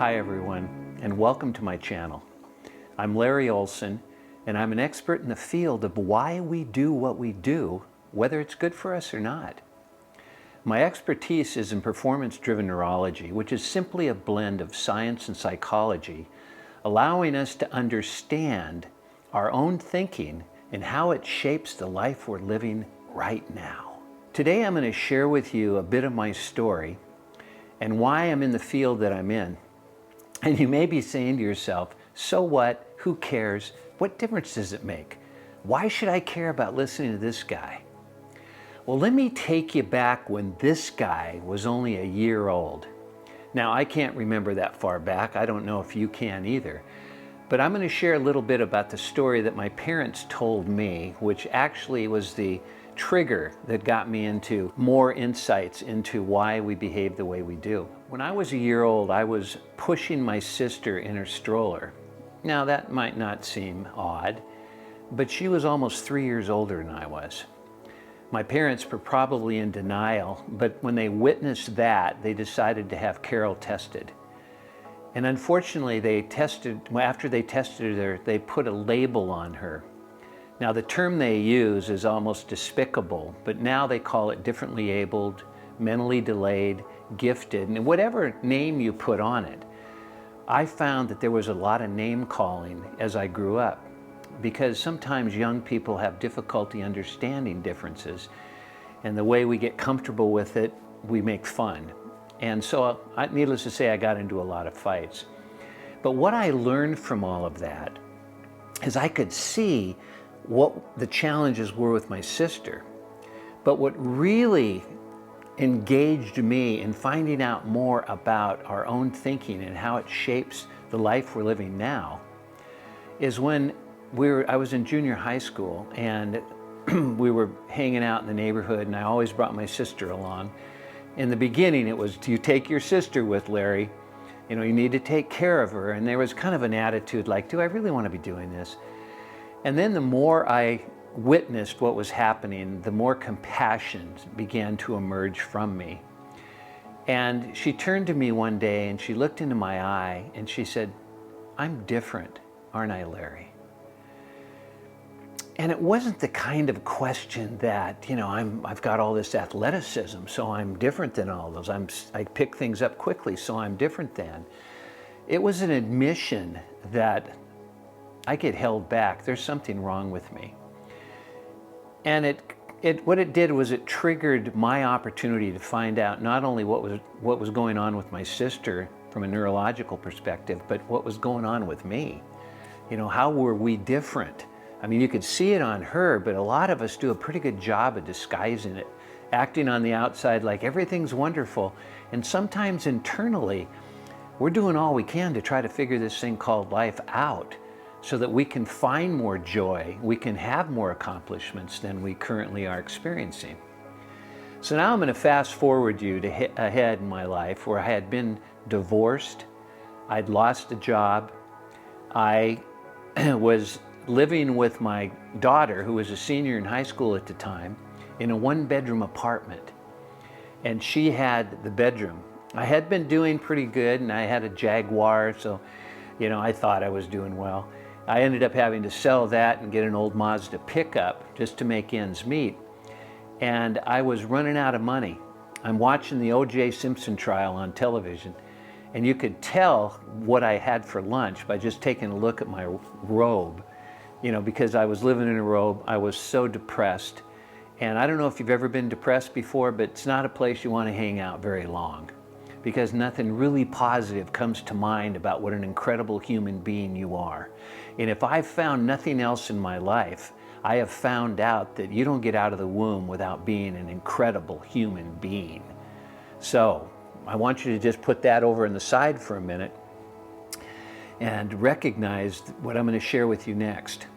Hi everyone, and welcome to my channel. I'm Larry Olsen, and I'm an expert in the field of why we do what we do, whether it's good for us or not. My expertise is in performance-driven neurology, which is simply a blend of science and psychology, allowing us to understand our own thinking and how it shapes the life we're living right now. Today I'm going to share with you a bit of my story and why I'm in the field that I'm in. And you may be saying to yourself, so what? Who cares? What difference does it make? Why should I care about listening to this guy? Well, let me take you back when this guy was only a year old. Now, I can't remember that far back. I don't know if you can either. But I'm going to share a little bit about the story that my parents told me, which actually was the trigger that got me into more insights into why we behave the way we do. When I was a year old, I was pushing my sister in her stroller. Now that might not seem odd, but she was almost 3 years older than I was. My parents were probably in denial, but when they witnessed that, they decided to have Carol tested. And unfortunately, after they tested her, they put a label on her. Now, the term they use is almost despicable, but now they call it differently abled, mentally delayed, gifted, and whatever name you put on it. I found that there was a lot of name calling as I grew up, because sometimes young people have difficulty understanding differences, and the way we get comfortable with it, we make fun. And so, needless to say, I got into a lot of fights. But what I learned from all of that is I could see what the challenges were with my sister. But what really engaged me in finding out more about our own thinking and how it shapes the life we're living now is when I was in junior high school, and we were hanging out in the neighborhood, and I always brought my sister along. In the beginning, it was, do you take your sister with, Larry? You know, you need to take care of her. And there was kind of an attitude like, do I really want to be doing this? And then the more I witnessed what was happening, the more compassion began to emerge from me. And she turned to me one day and she looked into my eye and she said, I'm different, aren't I, Larry? And it wasn't the kind of question that, you know, I've got all this athleticism, so I'm different than all those. I pick things up quickly, so I'm different than. It was an admission that I get held back. There's something wrong with me. And what it did was it triggered my opportunity to find out not only what was going on with my sister from a neurological perspective, but what was going on with me. You know, how were we different? I mean, you could see it on her, but a lot of us do a pretty good job of disguising it, acting on the outside like everything's wonderful. And sometimes internally, we're doing all we can to try to figure this thing called life out so that we can find more joy, we can have more accomplishments than we currently are experiencing. So now I'm going to fast forward you to ahead in my life where I had been divorced, I'd lost a job, I was living with my daughter, who was a senior in high school at the time, in a one-bedroom apartment. And she had the bedroom. I had been doing pretty good, and I had a Jaguar, so, you know, I thought I was doing well. I ended up having to sell that and get an old Mazda pickup just to make ends meet. And I was running out of money. I'm watching the O.J. Simpson trial on television, and you could tell what I had for lunch by just taking a look at my robe. You know, because I was living in a robe, I was so depressed. And I don't know if you've ever been depressed before, but it's not a place you want to hang out very long, because nothing really positive comes to mind about what an incredible human being you are. And if I've found nothing else in my life, I have found out that you don't get out of the womb without being an incredible human being. So I want you to just put that over on the side for a minute and recognize what I'm going to share with you next.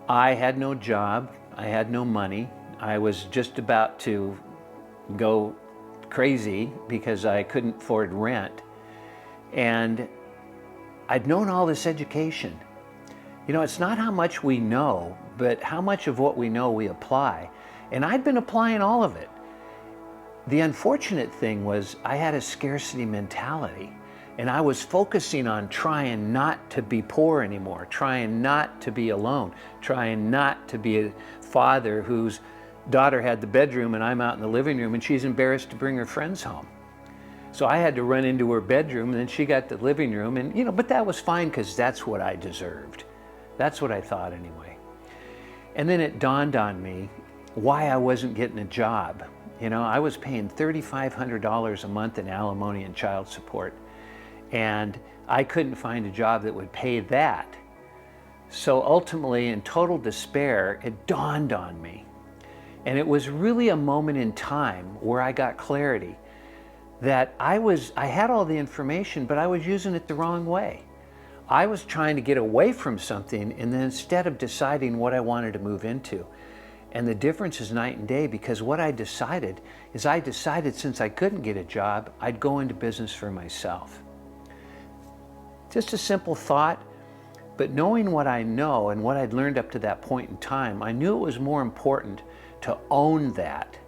I had no job, I had no money, I was just about to go crazy because I couldn't afford rent, and I'd known all this education. You know, it's not how much we know, but how much of what we know we apply, and I'd been applying all of it. The unfortunate thing was I had a scarcity mentality. And I was focusing on trying not to be poor anymore, trying not to be alone, trying not to be a father whose daughter had the bedroom and I'm out in the living room and she's embarrassed to bring her friends home. So I had to run into her bedroom and then she got the living room and, but that was fine because that's what I deserved. That's what I thought anyway. And then it dawned on me why I wasn't getting a job. I was paying $3,500 a month in alimony and child support. And I couldn't find a job that would pay that. So ultimately, in total despair, it dawned on me. And it was really a moment in time where I got clarity that I had all the information, but I was using it the wrong way. I was trying to get away from something, and then instead of deciding what I wanted to move into. And the difference is night and day, because what I decided since I couldn't get a job, I'd go into business for myself. Just a simple thought, but knowing what I know and what I'd learned up to that point in time, I knew it was more important to own that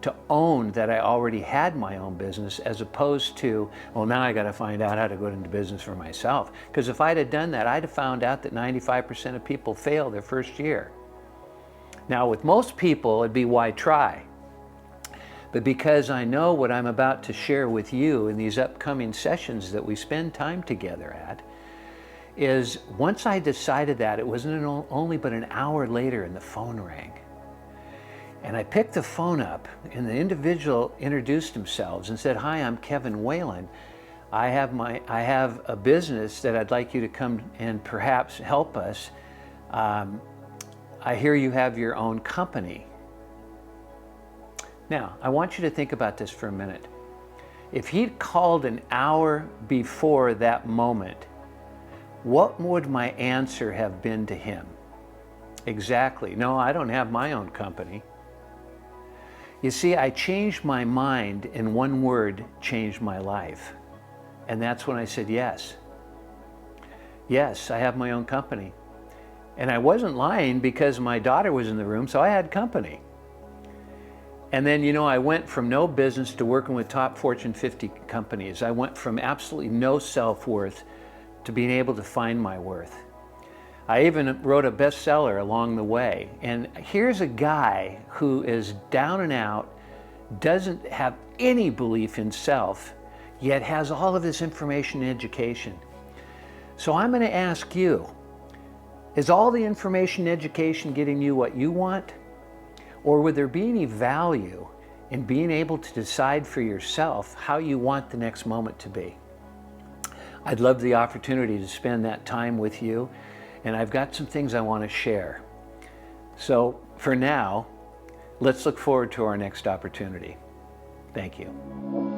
I already had my own business, as opposed to, well, now I got to find out how to go into business for myself. Because if I'd have done that, I'd have found out that 95% of people fail their first year. Now, with most people, it'd be, why try? But because I know what I'm about to share with you in these upcoming sessions that we spend time together at, is once I decided that, it wasn't only but an hour later and the phone rang. And I picked the phone up and the individual introduced themselves and said, "Hi, I'm Kevin Whalen. I have a business that I'd like you to come and perhaps help us. I hear you have your own company." Now, I want you to think about this for a minute. If he'd called an hour before that moment, what would my answer have been to him? Exactly, no, I don't have my own company. You see, I changed my mind, and one word changed my life. And that's when I said yes. Yes, I have my own company. And I wasn't lying, because my daughter was in the room, so I had company. And then, I went from no business to working with top Fortune 50 companies. I went from absolutely no self-worth to being able to find my worth. I even wrote a bestseller along the way. And here's a guy who is down and out, doesn't have any belief in self, yet has all of this information and education. So I'm going to ask you, is all the information and education getting you what you want? Or would there be any value in being able to decide for yourself how you want the next moment to be? I'd love the opportunity to spend that time with you, and I've got some things I want to share. So for now, let's look forward to our next opportunity. Thank you.